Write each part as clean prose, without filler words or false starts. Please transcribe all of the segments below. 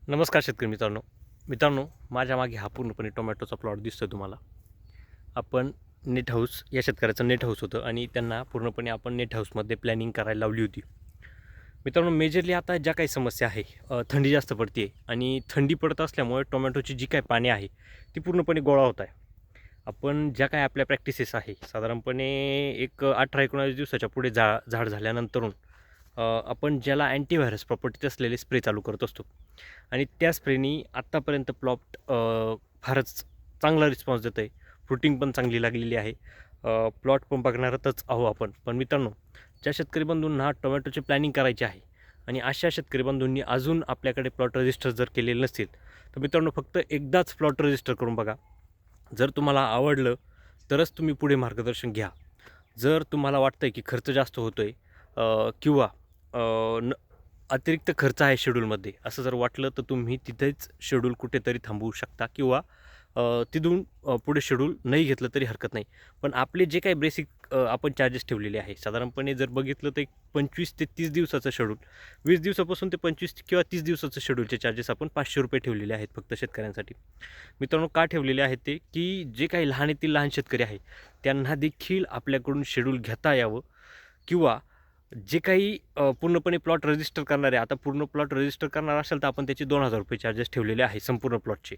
नमस्कार शेतकरी मित्रांनो माझ्या मागे हा पूर्णपणे टोमॅटोचा प्लॉट दिसतोय तुम्हाला. आपण नेट हाऊस या शेतकऱ्याचं नेट हाऊस होतं आणि त्यांना पूर्णपणे आपण नेट हाऊसमध्ये प्लॅनिंग करायला लावली होती. मित्रांनो, मेजरली आता ज्या काही समस्या आहे, थंडी जास्त पडते आणि थंडी पडत असल्यामुळे टोमॅटोची जी काही पाने आहे ती पूर्णपणे गोळा होत आहे. आपण ज्या काही आपल्या प्रॅक्टिसेस आहे साधारणपणे एक 18-19 दिवसाच्या पुढे झाड झाल्यानंतरून आपण ज्याला अँटीव्हायरस प्रॉपर्टीज असलेले स्प्रे चालू करत असतो आणि त्या स्प्रेनी आत्तापर्यंत प्लॉट फारच चांगला रिस्पॉन्स देत आहे. फ्रुटिंग पण चांगली लागलेली आहे. प्लॉट पण बघणारच आहो आपण. पण मित्रांनो, ज्या शेतकरी बंधूंना टोमॅटोची प्लॅनिंग करायची आहे आणि अशा शेतकरी बंधूंनी अजून आपल्याकडे प्लॉट रजिस्टर जर केलेले नसतील तर मित्रांनो, फक्त एकदाच प्लॉट रजिस्टर करून बघा. जर तुम्हाला आवडलं तरच तुम्ही पुढे मार्गदर्शन घ्या. जर तुम्हाला वाटतं आहे की खर्च जास्त होतो आहे किंवा अतिरिक्त खर्च आहे शेड्यूलमध्ये, असं जर वाटलं तर तुम्ही तिथेच शेड्यूल कुठेतरी थांबवू शकता किंवा तिथून पुढे शेड्यूल नाही घेतलं तरी हरकत नाही. पण आपले जे काही बेसिक आपण चार्जेस ठेवलेले आहे, साधारणपणे जर बघितलं तर एक 25 ते 30 दिवसाचं शेड्यूल, 20 दिवसापासून ते 25 किंवा 30 दिवसाचं शेड्यूलचे चार्जेस आपण ₹500 ठेवलेले आहेत फक्त शेतकऱ्यांसाठी. मित्रांनो, का ठेवलेले आहेत ते, की जे काही लहानातील लहान शेतकरी आहे त्यांना देखील आपल्याकडून शेड्यूल घेता यावं किंवा जे काही पूर्णपणे प्लॉट रजिस्टर करणारे, आता पूर्ण प्लॉट रजिस्टर करणार असेल तर आपण त्याचे ₹2000 चार्जेस ठेवलेले आहे संपूर्ण प्लॉटचे.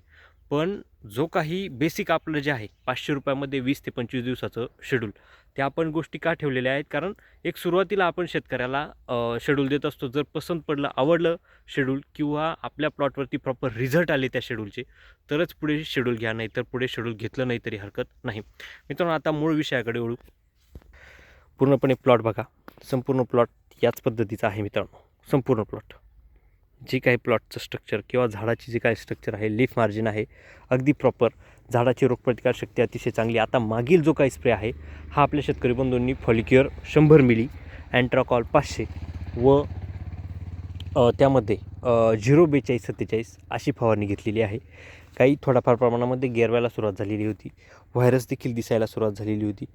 पण जो काही बेसिक आपलं जे आहे ₹500 20 ते 25 दिवसाचं शेड्यूल, त्या आपण गोष्टी का ठेवलेल्या आहेत, कारण एक सुरुवातीला आपण शेतकऱ्याला शेड्यूल देत असतो. जर पसंत पडलं, आवडलं शेड्यूल किंवा आपल्या प्लॉटवरती प्रॉपर रिझल्ट आले त्या शेड्यूलचे, तरच पुढे शेड्यूल घ्या, नाही तर पुढे शेड्यूल घेतलं नाही तरी हरकत नाही. मित्रांनो, आता मूळ विषयाकडे वळू. पूर्णपणे प्लॉट बघा. संपूर्ण प्लॉट याच पद्धतीचा आहे मित्रांनो. संपूर्ण प्लॉट जी काही प्लॉटचं स्ट्रक्चर किंवा झाडाची जी काही स्ट्रक्चर आहे, लीफ मार्जिन आहे अगदी प्रॉपर. झाडाची रोगप्रतिकारशक्ती अतिशय चांगली. आता मागील जो काही स्प्रे आहे हा आपल्या शेतकरी बंधूंनी फॉलिक्युअर 100 मिली, अँट्राकॉल 500 व त्यामध्ये 04247 अशी फवारणी घेतलेली आहे. काही थोड्याफार प्रमाणामध्ये गेरवायला सुरुवात झालेली होती. व्हायरस देखील दिसायला सुरुवात झालेली होती.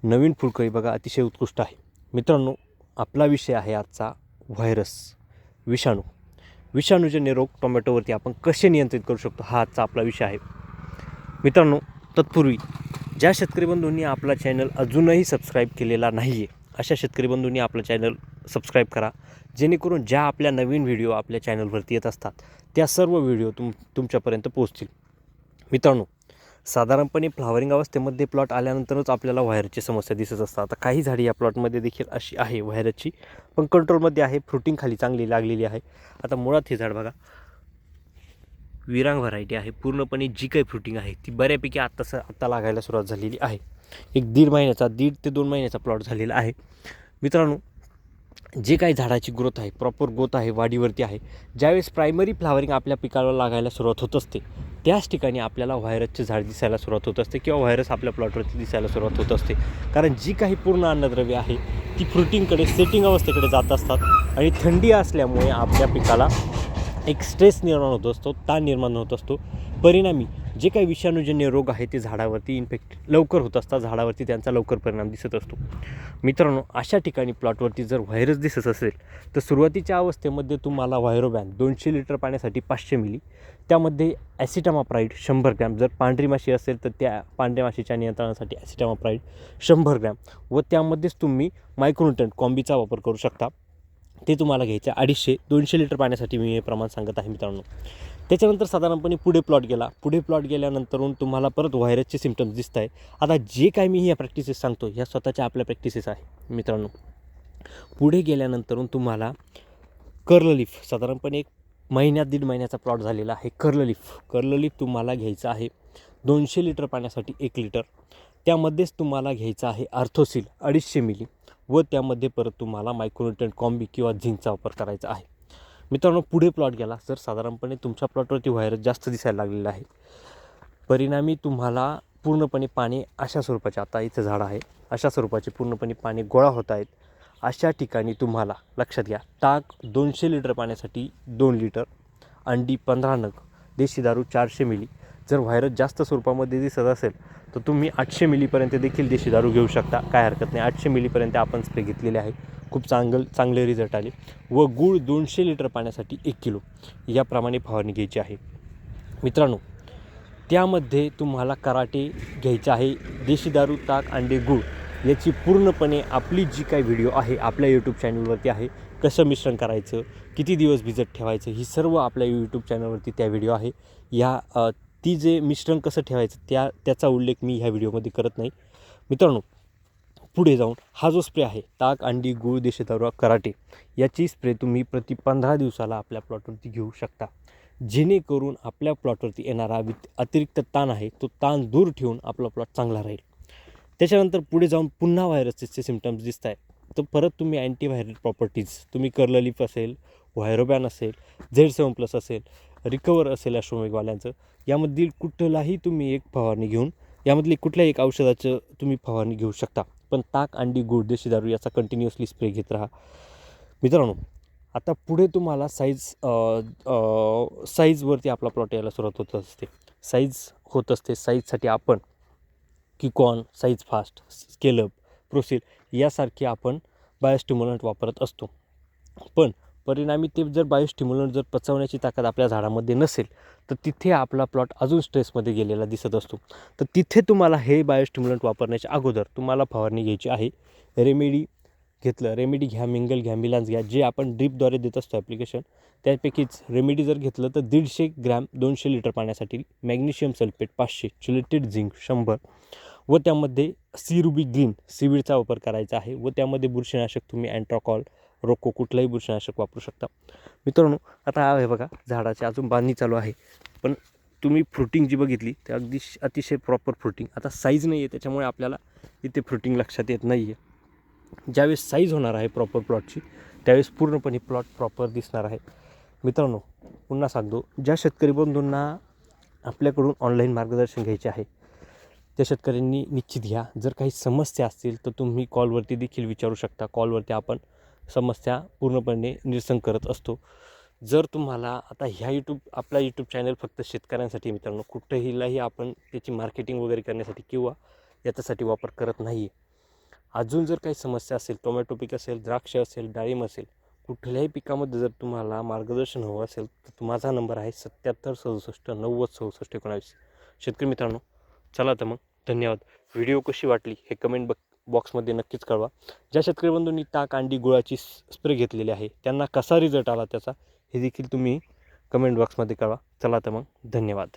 नवीन फुलकळी बघा अतिशय उत्कृष्ट आहे. मित्रांनो, आपला विषय आहे आजचा व्हायरस, विषाणूजन्य रोग टोमॅटोवरती आपण कसे नियंत्रित करू शकतो, हा आजचा आपला विषय आहे. मित्रांनो, तत्पूर्वी ज्या शेतकरी बंधूंनी आपला चॅनल अजूनही सबस्क्राईब केलेला नाही आहे, अशा शेतकरी बंधूंनी आपलं चॅनल सबस्क्राईब करा, जेणेकरून ज्या आपल्या नवीन व्हिडिओ आपल्या चॅनलवरती येत असतात त्या सर्व व्हिडिओ तुमच्यापर्यंत पोहोचतील. मित्रांनो, साधारणपणे फ्लावरिंग अवस्थेमध्ये प्लॉट आल्यानंतरच आपल्याला व्हायरसची समस्या दिसत असतात. आता काही झाडी या प्लॉटमध्ये देखील अशी आहे व्हायरसची, पण कंट्रोलमध्ये आहे. फ्रुटिंग खाली चांगली लागलेली आहे. आता मुळात हे झाड बघा, विरांग व्हरायटी आहे. पूर्णपणे जी काही फ्रुटिंग आहे ती बऱ्यापैकी आत्ता लागायला सुरुवात झालेली आहे. एक दीड ते 2 महिन्याचा प्लॉट झालेला आहे. मित्रांनो, जे काही झाडाची ग्रोथ आहे, प्रॉपर ग्रोथ आहे, वाढीवरती आहे. ज्यावेळेस प्रायमरी फ्लावरिंग आपल्या पिकाला लागायला सुरुवात होत असते त्याच ठिकाणी आपल्याला व्हायरसचे झाड दिसायला सुरुवात होत असते किंवा व्हायरस आपल्या प्लॉटवरती दिसायला सुरुवात होत असते. कारण जी काही पूर्ण अन्नद्रव्य आहे ती फ्रुटिंगकडे, सेटिंग अवस्थेकडे जात असतात आणि थंडी असल्यामुळे आपल्या पिकाला एक स्ट्रेस निर्माण होत असतो, ताण निर्माण होत असतो. परिणामी जे काही विषाणूजन्य रोग आहे ते झाडावरती इन्फेक्ट लवकर होत असतात, झाडावरती त्यांचा लवकर परिणाम दिसत असतो. मित्रांनो, अशा ठिकाणी प्लॉटवरती जर व्हायरस दिसत असेल तर सुरुवातीच्या अवस्थेमध्ये तुम्हाला व्हायरोबॅन 200 लिटर पाण्यासाठी 500 मिली, त्यामध्ये ॲसिटामाप्राईड 100 ग्रॅम, जर पांढरी माशी असेल तर त्या पांढऱ्या माशीच्या नियंत्रणासाठी ॲसिटामाप्राईड 100 ग्रॅम व त्यामध्येच तुम्ही मायक्रोन्यूट्रंट कॉम्बीचा वापर करू शकता. ते तुम्हाला घ्यायचे 250 लिटर पाण्यासाठी मी हे प्रमाण सांगत आहे मित्रांनो. त्याच्यानंतर साधारणपणे पुढे प्लॉट गेल्यानंतरून तुम्हाला परत व्हायरसचे सिम्पटम्स दिसत आहे. आता जे काय मी ह्या प्रॅक्टिसेस सांगतो ह्या स्वतःच्या आपल्या प्रॅक्टिसेस आहे मित्रांनो. पुढे गेल्यानंतरून तुम्हाला कर्ल लीफ, साधारणपणे एक दीड महिन्याचा प्लॉट झालेला आहे. कर्ल लीफ तुम्हाला घ्यायचं आहे 200 लिटर पाण्यासाठी 1 लिटर. त्यामध्येच तुम्हाला घ्यायचं आहे आर्थोसिल 250 मिली व त्यामध्ये परत तुम्हाला मायक्रोन्यूट्रंट कॉम्बी किंवा झिंकचा वापर करायचा आहे. मित्रांनो, पुढे प्लॉट गेला तर साधारणपणे तुमच्या प्लॉटवरती व्हायरस जास्त दिसायला लागलेला आहे. परिणामी तुम्हाला पूर्णपणे पाणी अशा स्वरूपाचे, आता इथं झाड आहे, अशा स्वरूपाचे पूर्णपणे पाणी गोळा होत आहेत. अशा ठिकाणी तुम्हाला लक्षात घ्या, टाक 200 लिटर पाण्यासाठी 2 लिटर, अंडी 15 नग, देशी दारू 400 मिली. जर व्हायरस जास्त स्वरूपामध्ये दिसत असेल तर तुम्ही 800 मिलीपर्यंत देखील देशी दारू घेऊ शकता, काय हरकत नाही. 800 मिलीपर्यंत आपण स्प्रे घेतलेले आहे, खूप चांगले रिझल्ट आले. व गूळ 200 लिटर पाण्यासाठी 1 किलो याप्रमाणे फवारणी घ्यायची आहे. मित्रांनो, त्यामध्ये तुम्हाला कराटे घ्यायचे आहे. देशी दारू, ताक, अंडे, गूळ याची पूर्णपणे आपली जी काही व्हिडिओ आहे आपल्या यूट्यूब चॅनलवरती आहे. कसं मिश्रण करायचं, किती दिवस भिजत ठेवायचं, ही सर्व आपल्या यूट्यूब चॅनलवरती त्या व्हिडिओ आहे. ती जे मिश्रण कसं ठेवायचं त्याचा उल्लेख मी ह्या व्हिडिओमध्ये करत नाही. मित्रांनो, पुढे जाऊन हा जो स्प्रे आहे ताक, अंडी, गूळ, देशी दारू, कराटे याची स्प्रे तुम्ही प्रति 15 दिवसाला आपल्या प्लॉटवरती घेऊ शकता, जेणेकरून आपल्या प्लॉटवरती येणारा अतिरिक्त ताण आहे तो ताण दूर ठेवून आपला प्लॉट चांगला राहील. त्याच्यानंतर पुढे जाऊन पुन्हा व्हायरसचे सिम्पटम्स दिसत आहे, तर परत तुम्ही अँटीव्हायरल प्रॉपर्टीज, तुम्ही कर्ललीफ असेल, व्हायरोबॅन असेल, Z7+ असेल, रिकवर असेल ॲस्ट्रोमेगवाल्यांचं, यामधील कुठलाही तुम्ही एक फवारणी घेऊन यामधली कुठल्याही एक औषधाचं तुम्ही फवारणी घेऊ शकता. पण ताक, अंडी, गूळ, देशी दारू याचा कंटिन्युअसली स्प्रे घेत राहा. मित्रांनो, आता पुढे तुम्हाला साईजवरती आपला प्लॉट यायला सुरुवात होत असते. साईजसाठी आपण किकॉन, साईज फास्ट, स्केलअप, प्रोसील यासारखे आपण बायोस्टिम्युलंट वापरत असतो. पण परिणामी ते जर बायोस्टिम्युलंट जर पचवण्याची ताकद आपल्या झाडामध्ये नसेल तर तिथे आपला प्लॉट अजून स्ट्रेसमध्ये गेलेला दिसत असतो. तर तिथे तुम्हाला हे बायोस्टिम्युलंट वापरण्याच्या अगोदर तुम्हाला फवारणी घ्यायची आहे. रेमेडी घ्या, मिंगल घ्या, मिलान्स घ्या, जे आपण ड्रीपद्वारे देत असतो ॲप्लिकेशन, त्यापैकीच रेमेडी जर घेतलं तर 150 ग्रॅम 200 लिटर पाण्यासाठी, मॅग्नेशियम सल्फेट 500, चिलेटेड झिंक 100 व त्यामध्ये सीरुबी ग्रीन सीवीडचा वापर करायचा आहे. व त्यामध्ये बुरशीनाशक तुम्ही अँट्राकॉल, रोको कुठलंही बुरशीनाशक वापरू शकता. मित्रांनो, आता हे बघा, झाडाची अजून बांधणी चालू आहे, पण तुम्ही फ्रुटिंग जी बघितली ते अतिशय प्रॉपर फ्रुटिंग. आता साईज नाही आहे त्याच्यामुळे आपल्याला इथे फ्रुटिंग लक्षात येत नाही आहे. ज्यावेळेस साईज होणार आहे प्रॉपर प्लॉटची त्यावेळेस पूर्णपणे प्लॉट प्रॉपर दिसणार आहे. मित्रांनो, पुन्हा सांगतो, ज्या शेतकरी बंधूंना आपल्याकडून ऑनलाईन मार्गदर्शन घ्यायचे आहे त्या शेतकऱ्यांनी निश्चित घ्या. जर काही समस्या असतील तर तुम्ही कॉलवरती देखील विचारू शकता. कॉलवरती आपण समस्या पूर्णपणे निरसन करत असतो. जर तुम्हाला आता आपला यूट्यूब चॅनल फक्त शेतकऱ्यांसाठी मित्रांनो, कुठेहीलाही आपण त्याची मार्केटिंग वगैरे करण्यासाठी किंवा याच्यासाठी वापर करत नाही आहे. अजून जर काही समस्या असेल, टोमॅटो पीक असेल, द्राक्ष असेल, डाळिंब असेल, कुठल्याही पिकामध्ये जर तुम्हाला मार्गदर्शन हवं असेल तर माझा नंबर आहे 77 67 90 64 19. शेतकरी मित्रांनो, चला तर मग, धन्यवाद. व्हिडिओ कशी वाटली हे कमेंट बॉक्समध्ये नक्कीच कळवा. ज्या शेतकरी बंधूंनी ताक, अंडी, गुळाची स्प्रे घेतलेली आहे त्यांना कसा रिझल्ट आला त्याचा हे देखील तुम्ही कमेंट बॉक्समध्ये कळवा. चला तर मग, धन्यवाद.